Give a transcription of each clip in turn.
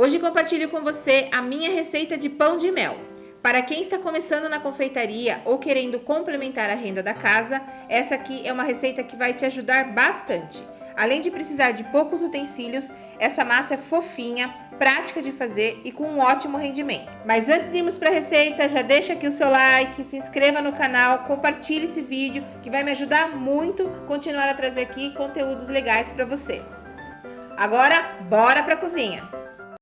Hoje compartilho com você a minha receita de pão de mel. Para quem está começando na confeitaria ou querendo complementar a renda da casa, essa aqui é uma receita que vai te ajudar bastante. Além de precisar de poucos utensílios, essa massa é fofinha, prática de fazer e com um ótimo rendimento. Mas antes de irmos para a receita, já deixa aqui o seu like, se inscreva no canal, compartilhe esse vídeo que vai me ajudar muito a continuar a trazer aqui conteúdos legais para você. Agora, bora para a cozinha!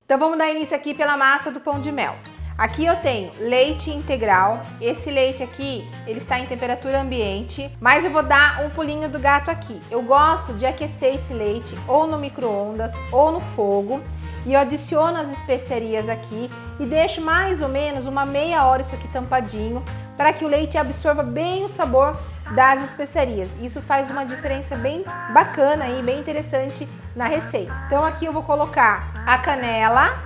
Então vamos dar início aqui pela massa do pão de mel. Aqui eu tenho leite integral, esse leite aqui, ele está em temperatura ambiente, mas eu vou dar um pulinho do gato aqui. Eu gosto de aquecer esse leite ou no micro-ondas ou no fogo e eu adiciono as especiarias aqui e deixo mais ou menos uma meia hora isso aqui tampadinho para que o leite absorva bem o sabor das especiarias. Isso faz uma diferença bem bacana e bem interessante na receita. Então aqui eu vou colocar a canela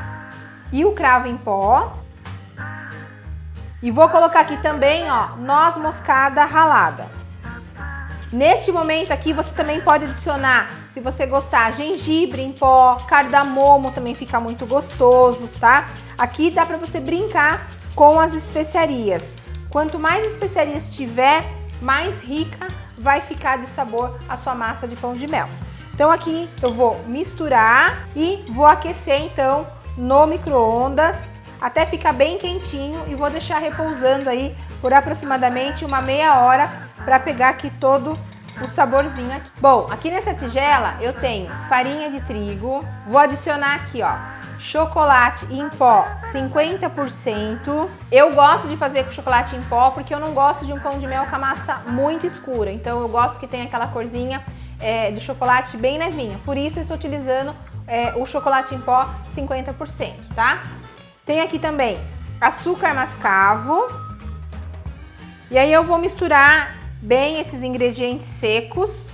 e o cravo em pó. E vou colocar aqui também, ó, noz moscada ralada. Neste momento aqui você também pode adicionar, se você gostar, gengibre em pó, cardamomo também fica muito gostoso, tá? Aqui dá pra você brincar com as especiarias. Quanto mais especiarias tiver, mais rica vai ficar de sabor a sua massa de pão de mel. Então aqui eu vou misturar e vou aquecer então no micro-ondas até ficar bem quentinho e vou deixar repousando aí por aproximadamente uma meia hora para pegar aqui todo o saborzinho aqui. Bom, aqui nessa tigela eu tenho farinha de trigo, vou adicionar aqui, ó, chocolate em pó 50%. Eu gosto de fazer com chocolate em pó porque eu não gosto de um pão de mel com a massa muito escura, então eu gosto que tenha aquela corzinha do chocolate bem levinha, por isso eu estou utilizando o chocolate em pó 50%, tá? Tem aqui também açúcar mascavo. E aí eu vou misturar bem esses ingredientes secos.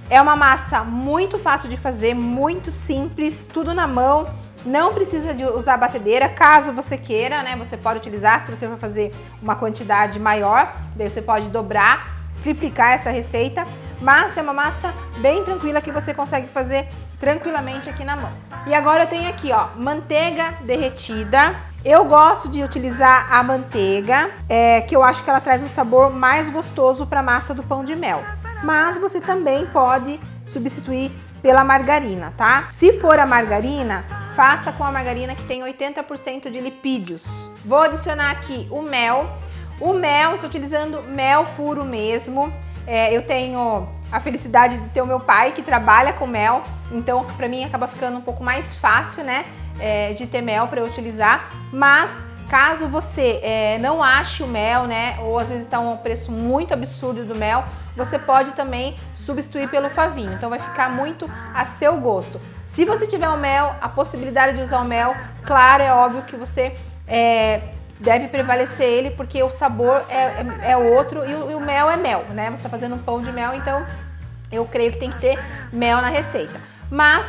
É uma massa muito fácil de fazer, muito simples, tudo na mão. Não precisa de usar batedeira, caso você queira, né? Você pode utilizar se você for fazer uma quantidade maior. Daí você pode dobrar, triplicar essa receita. Mas é uma massa bem tranquila que você consegue fazer tranquilamente aqui na mão. E agora eu tenho aqui, ó, manteiga derretida. Eu gosto de utilizar a manteiga, que eu acho que ela traz um sabor mais gostoso para a massa do pão de mel. Mas você também pode substituir pela margarina, tá? Se for a margarina, faça com a margarina que tem 80% de lipídios. Vou adicionar aqui o mel. O mel, estou utilizando mel puro mesmo. Eu tenho a felicidade de ter o meu pai que trabalha com mel, então para mim acaba ficando um pouco mais fácil, né, de ter mel para eu utilizar. Mas caso você não ache o mel, né, ou às vezes está um preço muito absurdo do mel, você pode também substituir pelo favinho, então vai ficar muito a seu gosto. Se você tiver o mel, a possibilidade de usar o mel, claro, é óbvio que você deve prevalecer ele, porque o sabor é outro e o mel é mel, né? Você está fazendo um pão de mel, então eu creio que tem que ter mel na receita. Mas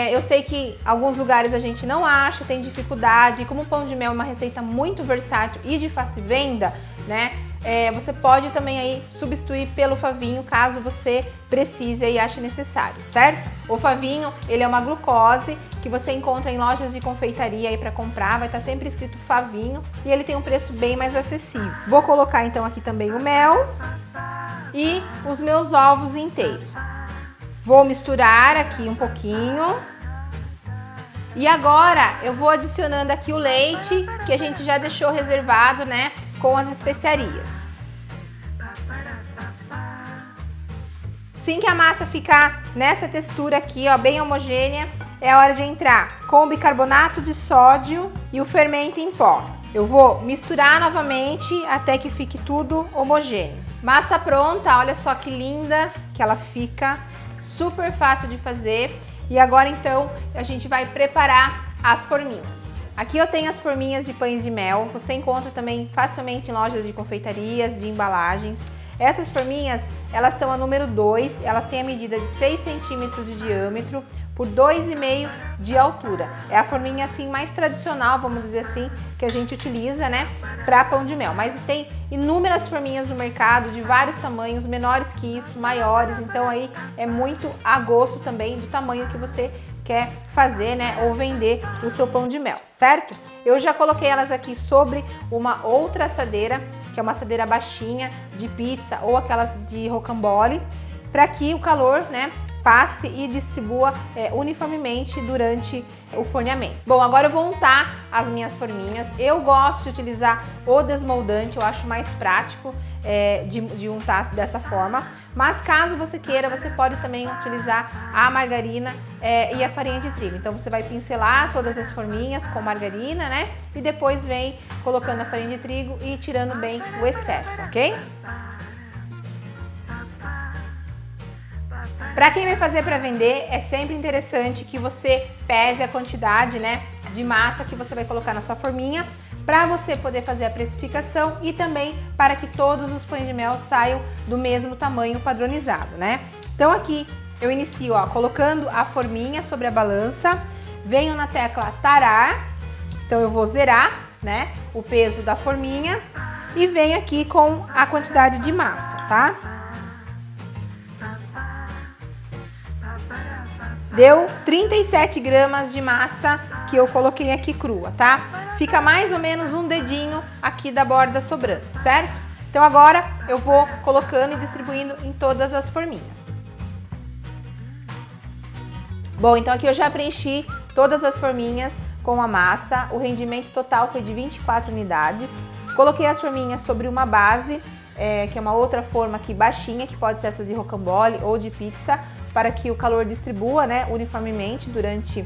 eu sei que alguns lugares a gente não acha, tem dificuldade. Como o pão de mel é uma receita muito versátil e de fácil venda, né? Você pode também aí substituir pelo favinho, caso você precise e ache necessário, certo? O favinho, ele é uma glucose que você encontra em lojas de confeitaria aí para comprar, vai estar sempre escrito favinho e ele tem um preço bem mais acessível. Vou colocar então aqui também o mel e os meus ovos inteiros. Vou misturar aqui um pouquinho. E agora eu vou adicionando aqui o leite que a gente já deixou reservado, né, com as especiarias. Assim que a massa ficar nessa textura aqui, ó, bem homogênea, é hora de entrar com o bicarbonato de sódio e o fermento em pó. Eu vou misturar novamente até que fique tudo homogêneo. Massa pronta, olha só que linda que ela fica, super fácil de fazer. E agora então a gente vai preparar as forminhas. Aqui eu tenho as forminhas de pães de mel, você encontra também facilmente em lojas de confeitarias, de embalagens. Essas forminhas, elas são a número 2, elas têm a medida de 6 centímetros de diâmetro por 2,5 de altura. É a forminha assim mais tradicional, vamos dizer assim, que a gente utiliza, né, para pão de mel. Mas tem inúmeras forminhas no mercado de vários tamanhos, menores que isso, maiores. Então aí é muito a gosto também do tamanho que você quer fazer, né, ou vender o seu pão de mel, certo? Eu já coloquei elas aqui sobre uma outra assadeira, que é uma assadeira baixinha de pizza ou aquelas de rocambole, para que o calor, né, passe e distribua uniformemente durante o forneamento. Bom, agora eu vou untar as minhas forminhas. Eu gosto de utilizar o desmoldante, eu acho mais prático de untar dessa forma. Mas caso você queira, você pode também utilizar a margarina e a farinha de trigo. Então você vai pincelar todas as forminhas com margarina, né? E depois vem colocando a farinha de trigo e tirando bem o excesso, ok? Para quem vai fazer para vender, é sempre interessante que você pese a quantidade, né, de massa que você vai colocar na sua forminha, para você poder fazer a precificação e também para que todos os pães de mel saiam do mesmo tamanho padronizado, né? Então aqui eu inicio, ó, colocando a forminha sobre a balança, venho na tecla tarar, então eu vou zerar, né, o peso da forminha e venho aqui com a quantidade de massa, tá? Deu 37 gramas de massa que eu coloquei aqui crua, tá? Fica mais ou menos um dedinho aqui da borda sobrando, certo? Então agora eu vou colocando e distribuindo em todas as forminhas. Bom, então aqui eu já preenchi todas as forminhas com a massa. O rendimento total foi de 24 unidades. Coloquei as forminhas sobre uma base, que é uma outra forma aqui baixinha, que pode ser essas de rocambole ou de pizza, para que o calor distribua, né, uniformemente durante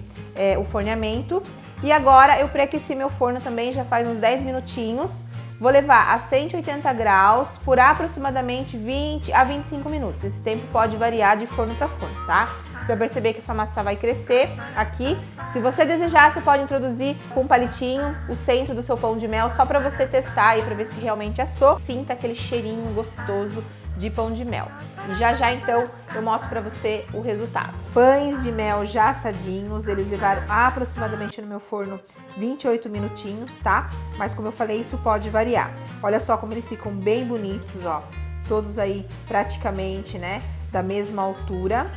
o forneamento. E agora eu pré-aqueci meu forno também, já faz uns 10 minutinhos. Vou levar a 180 graus por aproximadamente 20 a 25 minutos. Esse tempo pode variar de forno para forno, tá? Você vai perceber que a sua massa vai crescer aqui. Se você desejar, você pode introduzir com um palitinho o centro do seu pão de mel, só para você testar aí, para ver se realmente assou. Sinta aquele cheirinho gostoso de pão de mel. E já então eu mostro para você o resultado. Pães de mel já assadinhos, eles levaram aproximadamente no meu forno 28 minutinhos, tá? Mas como eu falei, isso pode variar. Olha só como eles ficam bem bonitos, ó. Todos aí praticamente, né, da mesma altura.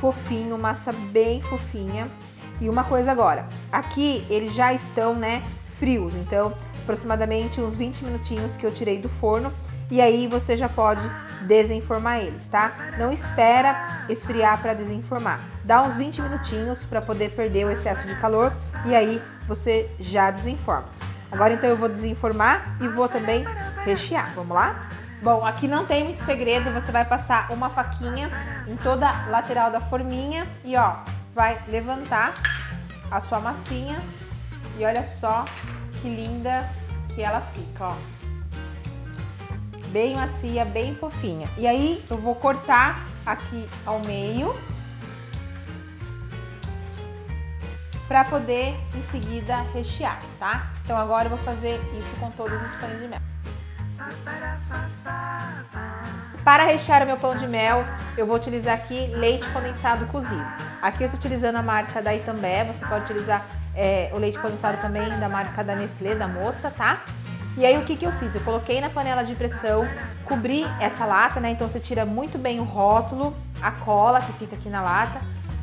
Fofinho, massa bem fofinha. E uma coisa agora, aqui eles já estão, né, frios, então aproximadamente uns 20 minutinhos que eu tirei do forno. E aí você já pode desenformar eles, tá? Não espera esfriar para desenformar. Dá uns 20 minutinhos para poder perder o excesso de calor e aí você já desenforma. Agora então eu vou desenformar e vou também rechear. Vamos lá? Bom, aqui não tem muito segredo, você vai passar uma faquinha em toda a lateral da forminha e ó, vai levantar a sua massinha e olha só que linda que ela fica, ó. Bem macia, bem fofinha. E aí eu vou cortar aqui ao meio para poder em seguida rechear, tá? Então agora eu vou fazer isso com todos os pães de mel. Para rechear o meu pão de mel, eu vou utilizar aqui leite condensado cozido. Aqui eu estou utilizando a marca da Itambé, você pode utilizar o leite condensado também da marca da Nestlé, da Moça, tá? E aí o que eu fiz? Eu coloquei na panela de pressão, cobri essa lata, né? Então você tira muito bem o rótulo, a cola que fica aqui na lata,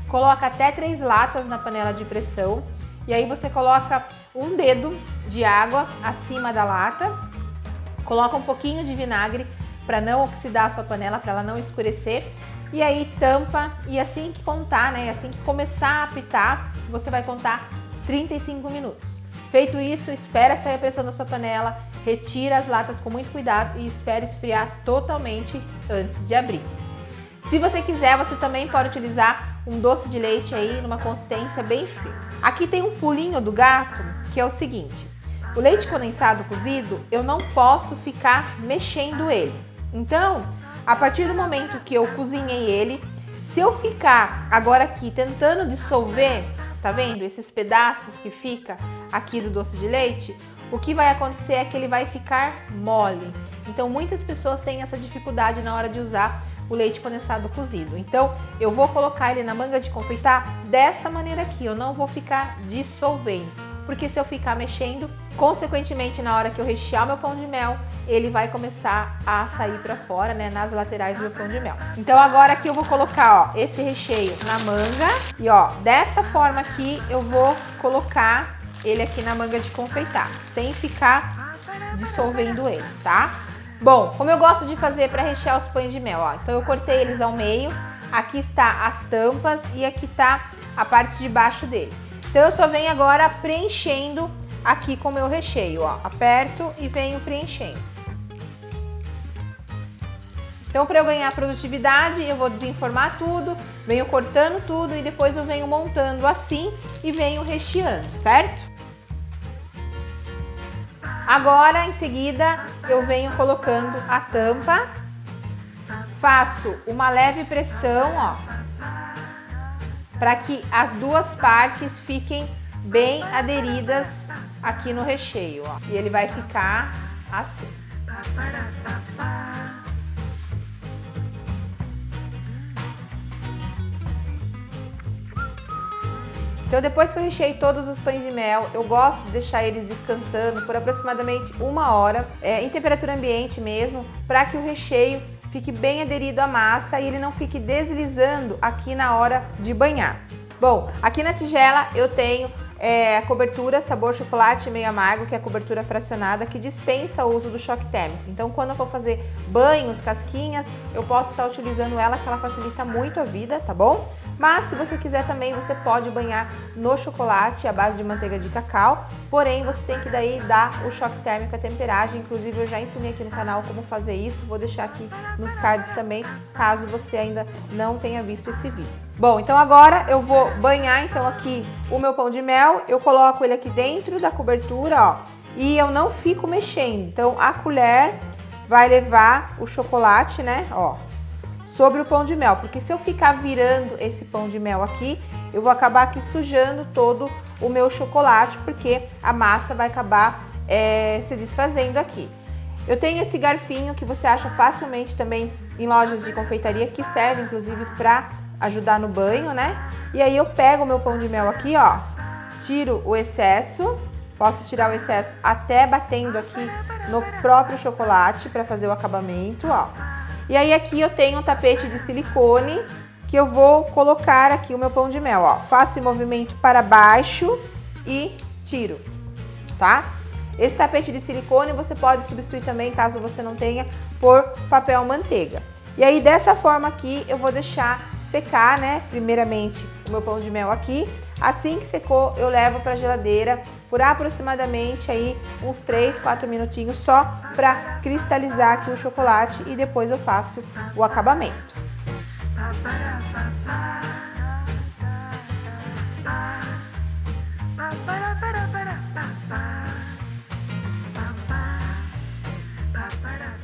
coloca até 3 latas na panela de pressão e aí você coloca um dedo de água acima da lata, coloca um pouquinho de vinagre para não oxidar a sua panela, para ela não escurecer e aí tampa e assim que contar, né? Assim que começar a apitar, você vai contar 35 minutos. Feito isso, espera sair a pressão da sua panela, retira as latas com muito cuidado e espera esfriar totalmente antes de abrir. Se você quiser, você também pode utilizar um doce de leite aí numa consistência bem firme. Aqui tem um pulinho do gato, que é o seguinte: o leite condensado cozido, eu não posso ficar mexendo ele. Então, a partir do momento que eu cozinhei ele, se eu ficar agora aqui tentando dissolver, tá vendo? Esses pedaços que fica aqui do doce de leite, o que vai acontecer é que ele vai ficar mole. Então muitas pessoas têm essa dificuldade na hora de usar o leite condensado cozido. Então eu vou colocar ele na manga de confeitar dessa maneira aqui, eu não vou ficar dissolvendo, porque se eu ficar mexendo, consequentemente na hora que eu rechear o meu pão de mel, ele vai começar a sair para fora, né, nas laterais do meu pão de mel. Então agora aqui eu vou colocar, ó, esse recheio na manga e ó, dessa forma aqui eu vou colocar ele aqui na manga de confeitar, sem ficar dissolvendo ele, tá? Bom, como eu gosto de fazer para rechear os pães de mel, ó, então eu cortei eles ao meio, aqui está as tampas e aqui tá a parte de baixo dele. Então eu só venho agora preenchendo aqui com o meu recheio, ó, aperto e venho preenchendo. Então para eu ganhar produtividade, eu vou desenformar tudo, venho cortando tudo e depois eu venho montando assim e venho recheando, certo? Agora, em seguida, eu venho colocando a tampa, faço uma leve pressão, ó, para que as duas partes fiquem bem aderidas aqui no recheio, ó. E ele vai ficar assim. Então depois que eu recheei todos os pães de mel, eu gosto de deixar eles descansando por aproximadamente 1 hora, em temperatura ambiente mesmo, para que o recheio fique bem aderido à massa e ele não fique deslizando aqui na hora de banhar. Bom, aqui na tigela eu tenho a cobertura sabor chocolate meio amargo, que é a cobertura fracionada, que dispensa o uso do choque térmico. Então quando eu for fazer banhos, casquinhas, eu posso estar utilizando ela, que ela facilita muito a vida, tá bom? Mas se você quiser também, você pode banhar no chocolate à base de manteiga de cacau, porém você tem que daí dar o choque térmico, a temperagem. Inclusive eu já ensinei aqui no canal como fazer isso, vou deixar aqui nos cards também, caso você ainda não tenha visto esse vídeo. Bom, então agora eu vou banhar então aqui o meu pão de mel, eu coloco ele aqui dentro da cobertura, ó, e eu não fico mexendo. Então a colher vai levar o chocolate, né, ó, sobre o pão de mel, porque se eu ficar virando esse pão de mel aqui, eu vou acabar aqui sujando todo o meu chocolate, porque a massa vai acabar se desfazendo aqui. Eu tenho esse garfinho que você acha facilmente também em lojas de confeitaria, que serve inclusive para ajudar no banho, né? E aí eu pego o meu pão de mel aqui, ó, tiro o excesso, posso tirar o excesso até batendo aqui no próprio chocolate para fazer o acabamento, ó. E aí aqui eu tenho um tapete de silicone que eu vou colocar aqui o meu pão de mel, ó. Faço esse movimento para baixo e tiro, tá? Esse tapete de silicone você pode substituir também, caso você não tenha, por papel manteiga. E aí dessa forma aqui eu vou deixar secar, né? Primeiramente o meu pão de mel aqui. Assim que secou, eu levo para a geladeira por aproximadamente aí uns 3, 4 minutinhos, só para cristalizar aqui o chocolate, e depois eu faço o acabamento.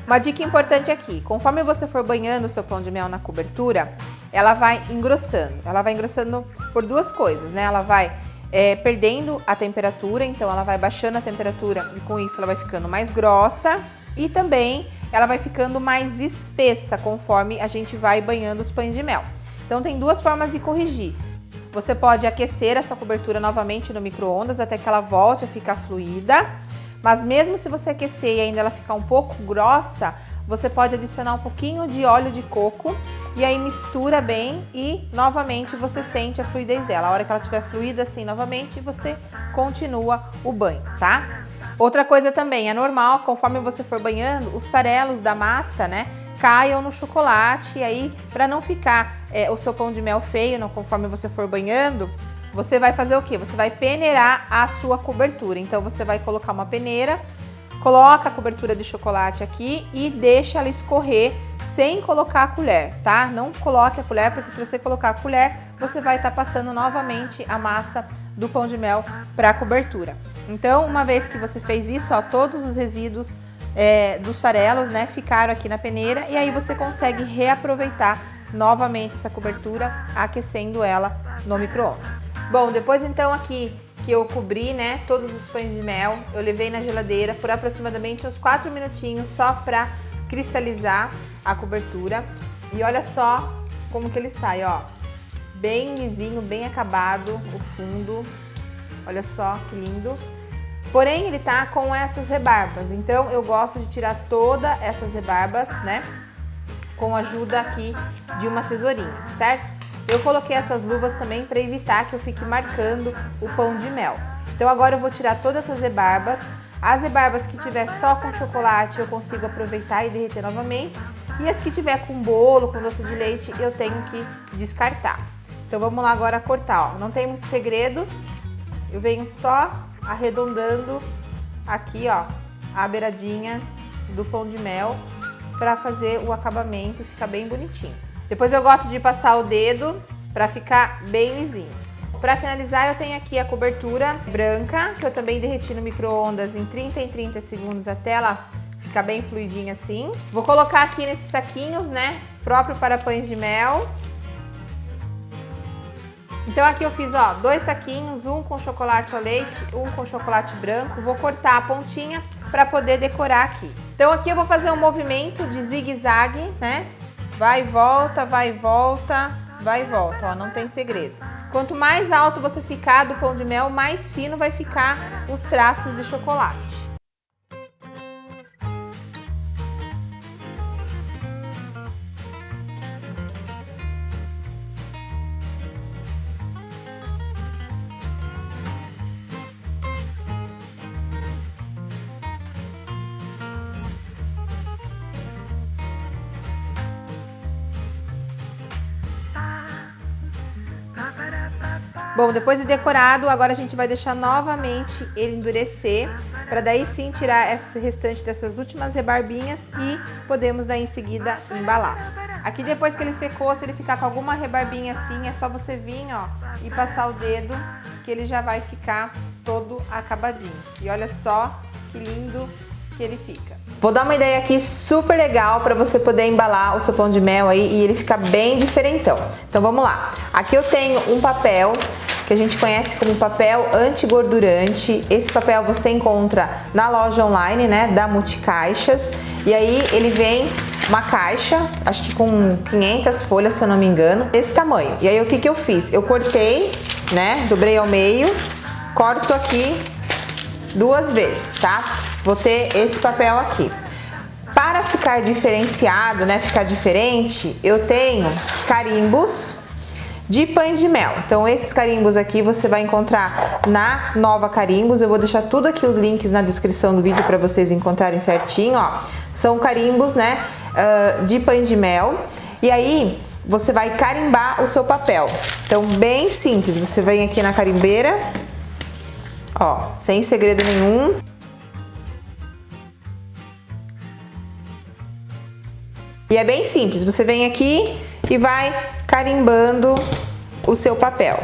Uma dica importante aqui, conforme você for banhando o seu pão de mel na cobertura, ela vai engrossando. Ela vai engrossando por duas coisas, né? Ela vai perdendo a temperatura, então ela vai baixando a temperatura e com isso ela vai ficando mais grossa, e também ela vai ficando mais espessa conforme a gente vai banhando os pães de mel. Então tem duas formas de corrigir. Você pode aquecer a sua cobertura novamente no micro-ondas até que ela volte a ficar fluida. Mas mesmo se você aquecer e ainda ela ficar um pouco grossa, você pode adicionar um pouquinho de óleo de coco e aí mistura bem e novamente você sente a fluidez dela. A hora que ela estiver fluida assim novamente, você continua o banho, tá? Outra coisa também, é normal, conforme você for banhando, os farelos da massa, né, caiam no chocolate, e aí para não ficar o seu pão de mel feio, não, conforme você for banhando, você vai fazer o quê? Você vai peneirar a sua cobertura. Então você vai colocar uma peneira, coloca a cobertura de chocolate aqui e deixa ela escorrer sem colocar a colher, tá? Não coloque a colher, porque se você colocar a colher, você vai estar passando novamente a massa do pão de mel para a cobertura. Então, uma vez que você fez isso, ó, todos os resíduos dos farelos, né, ficaram aqui na peneira, e aí você consegue reaproveitar novamente essa cobertura, aquecendo ela no micro-ondas. Bom, depois então aqui que eu cobri, né, todos os pães de mel, eu levei na geladeira por aproximadamente uns 4 minutinhos só para cristalizar a cobertura. E olha só como que ele sai, ó, bem lisinho, bem acabado o fundo. Olha só que lindo. Porém, ele tá com essas rebarbas, então eu gosto de tirar todas essas rebarbas, né? Com a ajuda aqui de uma tesourinha, certo? Eu coloquei essas luvas também para evitar que eu fique marcando o pão de mel. Então agora eu vou tirar todas essas rebarbas. As rebarbas que tiver só com chocolate eu consigo aproveitar e derreter novamente. E as que tiver com bolo, com doce de leite, eu tenho que descartar. Então vamos lá agora cortar, ó. Não tem muito segredo. Eu venho só arredondando aqui, ó, a beiradinha do pão de mel para fazer o acabamento e ficar bem bonitinho. Depois eu gosto de passar o dedo para ficar bem lisinho. Para finalizar, eu tenho aqui a cobertura branca, que eu também derreti no micro-ondas em 30 segundos até ela ficar bem fluidinha assim. Vou colocar aqui nesses saquinhos, né, próprio para pães de mel. Então aqui eu fiz, ó, 2 saquinhos, um com chocolate ao leite, um com chocolate branco. Vou cortar a pontinha para poder decorar aqui. Então aqui eu vou fazer um movimento de zigue-zague, né? Vai e volta, vai e volta, vai e volta, ó, não tem segredo. Quanto mais alto você ficar do pão de mel, mais fino vai ficar os traços de chocolate. Bom, depois de decorado, agora a gente vai deixar novamente ele endurecer, para daí sim tirar esse restante dessas últimas rebarbinhas e podemos daí em seguida embalar. Aqui depois que ele secou, se ele ficar com alguma rebarbinha assim, é só você vir, ó, e passar o dedo que ele já vai ficar todo acabadinho. E olha só que lindo que ele fica. Vou dar uma ideia aqui super legal para você poder embalar o seu pão de mel aí e ele ficar bem diferentão. Então vamos lá. Aqui eu tenho um papel que a gente conhece como papel antigordurante. Esse papel você encontra na loja online, né, da Multicaixas. E aí ele vem uma caixa, acho que com 500 folhas, se eu não me engano, desse tamanho. E aí o que que eu fiz? Eu cortei, né, dobrei ao meio, corto aqui 2 vezes, tá? Vou ter esse papel aqui. Para ficar diferenciado, né, ficar diferente, eu tenho carimbos de pães de mel. Então esses carimbos aqui você vai encontrar na Nova Carimbos. Eu vou deixar tudo aqui os links na descrição do vídeo para vocês encontrarem certinho, ó. São carimbos, né, de pães de mel. E aí você vai carimbar o seu papel. Então bem simples, você vem aqui na carimbeira, ó, sem segredo nenhum. E é bem simples, você vem aqui e vai carimbando o seu papel.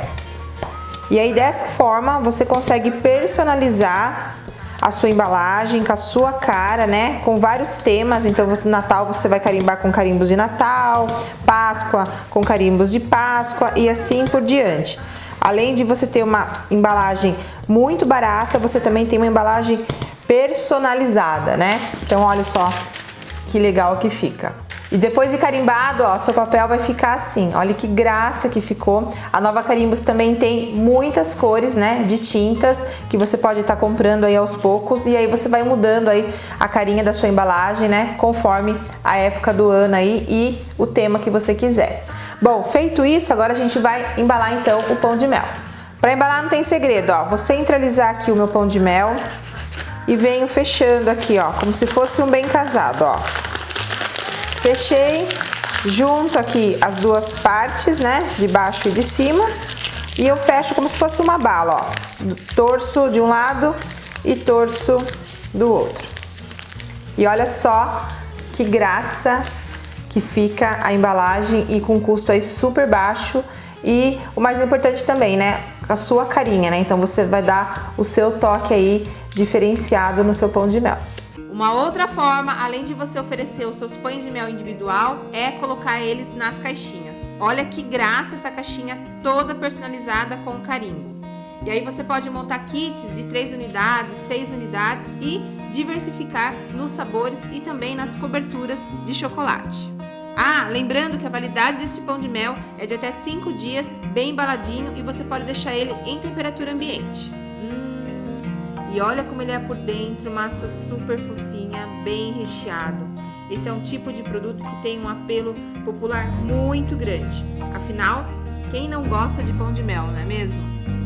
E aí dessa forma você consegue personalizar a sua embalagem com a sua cara, né? Com vários temas. Então no Natal você vai carimbar com carimbos de Natal, Páscoa com carimbos de Páscoa e assim por diante. Além de você ter uma embalagem muito barata, você também tem uma embalagem personalizada, né? Então olha só que legal que fica. E depois de carimbado, ó, seu papel vai ficar assim. Olha que graça que ficou. A Nova Carimbos também tem muitas cores, né, de tintas que você pode estar comprando aí aos poucos e aí você vai mudando aí a carinha da sua embalagem, né, conforme a época do ano aí e o tema que você quiser. Bom, feito isso, agora a gente vai embalar então o pão de mel. Para embalar não tem segredo, ó. Vou centralizar aqui o meu pão de mel e venho fechando aqui, ó, como se fosse um bem casado, ó. Fechei, junto aqui as duas partes, né, de baixo e de cima, e eu fecho como se fosse uma bala, ó, torço de um lado e torço do outro. E olha só que graça que fica a embalagem e com custo aí super baixo e o mais importante também, né, a sua carinha, né, então você vai dar o seu toque aí diferenciado no seu pão de mel. Uma outra forma, além de você oferecer os seus pães de mel individual, é colocar eles nas caixinhas. Olha que graça essa caixinha toda personalizada com carimbo. E aí você pode montar kits de 3 unidades, 6 unidades e diversificar nos sabores e também nas coberturas de chocolate. Ah, lembrando que a validade desse pão de mel é de até 5 dias, bem embaladinho, e você pode deixar ele em temperatura ambiente. E olha como ele é por dentro, massa super fofinha, bem recheado. Esse é um tipo de produto que tem um apelo popular muito grande. Afinal, quem não gosta de pão de mel, não é mesmo?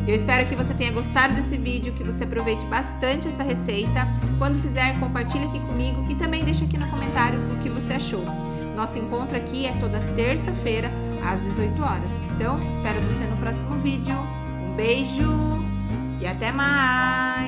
Eu espero que você tenha gostado desse vídeo, que você aproveite bastante essa receita. Quando fizer, compartilhe aqui comigo e também deixe aqui no comentário o que você achou. Nosso encontro aqui é toda terça-feira, às 18 horas. Então, espero você no próximo vídeo. Um beijo e até mais!